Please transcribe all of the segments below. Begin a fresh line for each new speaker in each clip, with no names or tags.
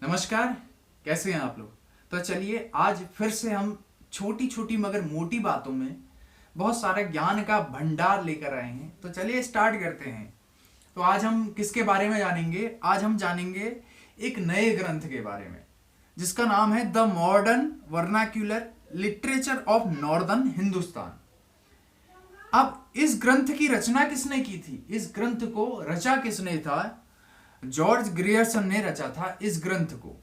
नमस्कार, कैसे हैं आप लोग। तो चलिए आज फिर से हम छोटी छोटी मगर मोटी बातों में बहुत सारे ज्ञान का भंडार लेकर आए हैं। तो चलिए स्टार्ट करते हैं। तो आज हम किसके बारे में जानेंगे? आज हम जानेंगे एक नए ग्रंथ के बारे में जिसका नाम है the modern vernacular literature of northern Hindustan. अब इस ग्रंथ की रचना किसने की थी? इस ग्रंथ को रचा किसने था? जॉर्ज ग्रियर्सन ने रचा था इस ग्रंथ को,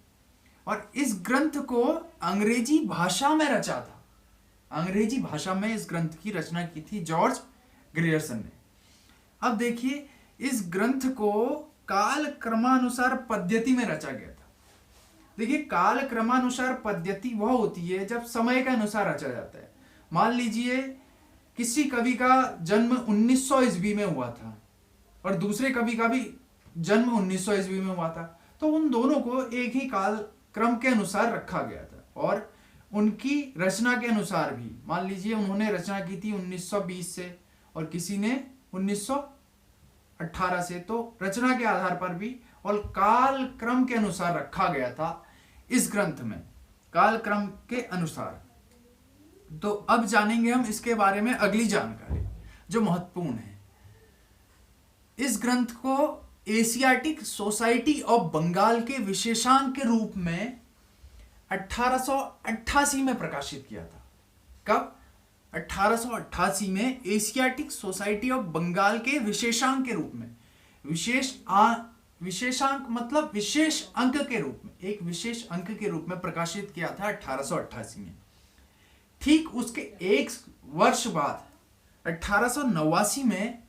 और इस ग्रंथ को अंग्रेजी भाषा में रचा था। अंग्रेजी भाषा में इस ग्रंथ की रचना की थी जॉर्ज ग्रियर्सन ने। अब देखिए, इस ग्रंथ को काल क्रमानुसार पद्धति में रचा गया था। देखिए, काल क्रमानुसार पद्धति वह होती है जब समय के अनुसार रचा जाता है। मान लीजिए किसी कवि का जन्म 1900 ईस्वी में हुआ था और दूसरे कवि का भी जन्म 1900 ईस्वी में हुआ था, तो उन दोनों को एक ही काल क्रम के अनुसार रखा गया था और उनकी रचना के अनुसार भी। मान लीजिए उन्होंने रचना की थी 1920 से और किसी ने 1918 से, तो रचना के आधार पर भी और काल क्रम के अनुसार रखा गया था इस ग्रंथ में, काल क्रम के अनुसार। तो अब जानेंगे हम इसके बारे में अगली जानकारी जो महत्वपूर्ण है। इस ग्रंथ को एशियाटिक सोसाइटी ऑफ बंगाल के विशेषांक के रूप में 1888 में प्रकाशित किया था। कब? 1888 में एशियाटिक सोसाइटी ऑफ बंगाल के विशेषांक के रूप में, विशेषांक मतलब विशेष अंक के रूप में, एक विशेष अंक के रूप में प्रकाशित किया था 1888 में। ठीक उसके एक वर्ष बाद 1889 में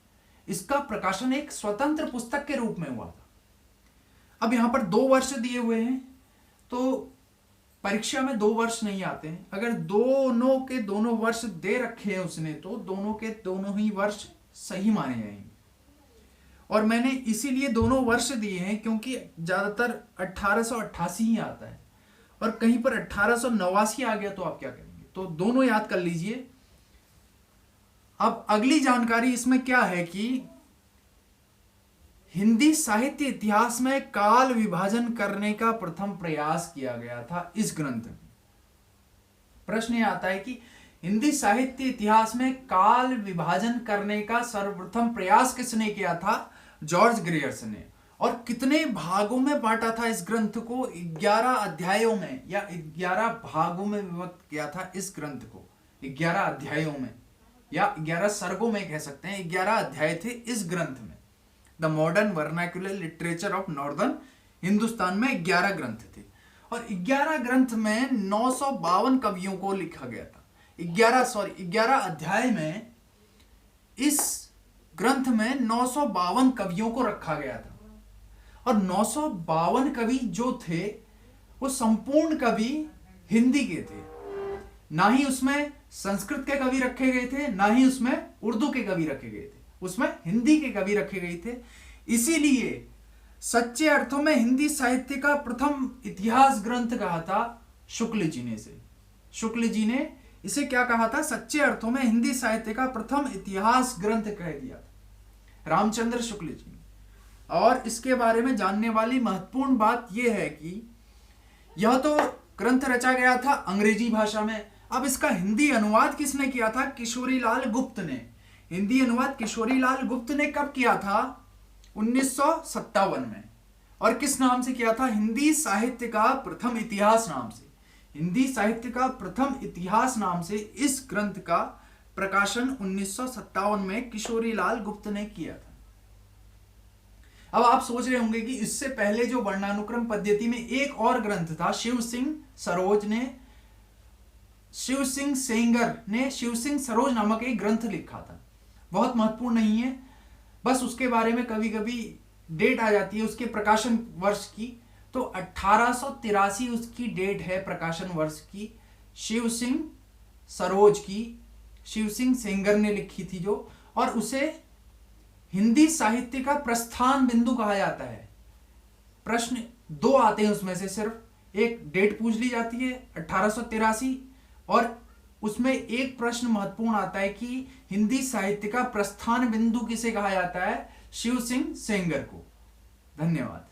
इसका प्रकाशन एक स्वतंत्र पुस्तक के रूप में हुआ था। अब यहां पर 2 वर्ष दिए हुए हैं, तो परीक्षा में 2 वर्ष नहीं आते हैं। अगर दोनों के दोनों वर्ष दे रखे हैं उसने, तो दोनों के दोनों ही वर्ष सही माने जाएंगे। और मैंने इसीलिए दोनों वर्ष दिए हैं क्योंकि ज्यादातर 1888 ही आता है और कहीं पर 1889 आ गया तो आप क्या करेंगे? तो दोनों याद कर लीजिए। अब अगली जानकारी इसमें क्या है कि हिंदी साहित्य इतिहास में काल विभाजन करने का प्रथम प्रयास किया गया था इस ग्रंथ में। प्रश्न यह आता है कि हिंदी साहित्य इतिहास में काल विभाजन करने का सर्वप्रथम प्रयास किसने किया था? जॉर्ज ग्रियर्सन ने। और कितने भागों में बांटा था इस ग्रंथ को? 11 अध्यायों में या 11 भागों में विभक्त किया था इस ग्रंथ को। 11 अध्यायों में या 11 सर्गों में कह सकते हैं। 11 अध्याय थे इस ग्रंथ में। The modern vernacular literature of northern Hindustan में 11 ग्रंथ थे और 11 ग्रंथ में 952 कवियों को लिखा गया था। 11 अध्याय में इस ग्रंथ में 952 कवियों को रखा गया था और 952 कवि जो थे वो संपूर्ण कवि हिंदी के थे। ना ही उसमें संस्कृत के कवि रखे गए थे, ना ही उसमें उर्दू के कवि रखे गए थे, उसमें हिंदी के कवि रखे गए थे। इसीलिए सच्चे अर्थों में हिंदी साहित्य का प्रथम इतिहास ग्रंथ कहा था शुक्ल जी ने इसे। शुक्ल जी ने इसे क्या कहा था? सच्चे अर्थों में हिंदी साहित्य का प्रथम इतिहास ग्रंथ कह दिया था रामचंद्र शुक्ल जी ने। और इसके बारे में जानने वाली महत्वपूर्ण बात यह है कि यह तो ग्रंथ रचा गया था अंग्रेजी भाषा में। अब इसका हिंदी अनुवाद किसने किया था? किशोरीलाल गुप्त ने। हिंदी अनुवाद किशोरीलाल गुप्त ने कब किया था? 1957 में। और किस नाम से किया था? हिंदी साहित्य का प्रथम इतिहास नाम से। हिंदी साहित्य का प्रथम इतिहास नाम से इस ग्रंथ का प्रकाशन 1957 में किशोरीलाल गुप्त ने किया था। अब आप सोच रहे होंगे कि इससे पहले जो वर्णानुक्रम पद्धति में एक और ग्रंथ था, शिव सिंह सेंगर ने शिव सिंह सरोज नामक एक ग्रंथ लिखा था। बहुत महत्वपूर्ण नहीं है, बस उसके बारे में कभी कभी डेट आ जाती है उसके प्रकाशन वर्ष की। तो 1883 उसकी डेट है प्रकाशन वर्ष की। शिव सिंह सरोज की शिव सिंह सेंगर ने लिखी थी जो, और उसे हिंदी साहित्य का प्रस्थान बिंदु कहा जाता है। प्रश्न 2 आते हैं उसमें से, सिर्फ एक डेट पूछ ली जाती है 1883 और उसमें एक प्रश्न महत्वपूर्ण आता है कि हिंदी साहित्य का प्रस्थान बिंदु किसे कहा जाता है? शिव सिंह सेंगर को। धन्यवाद।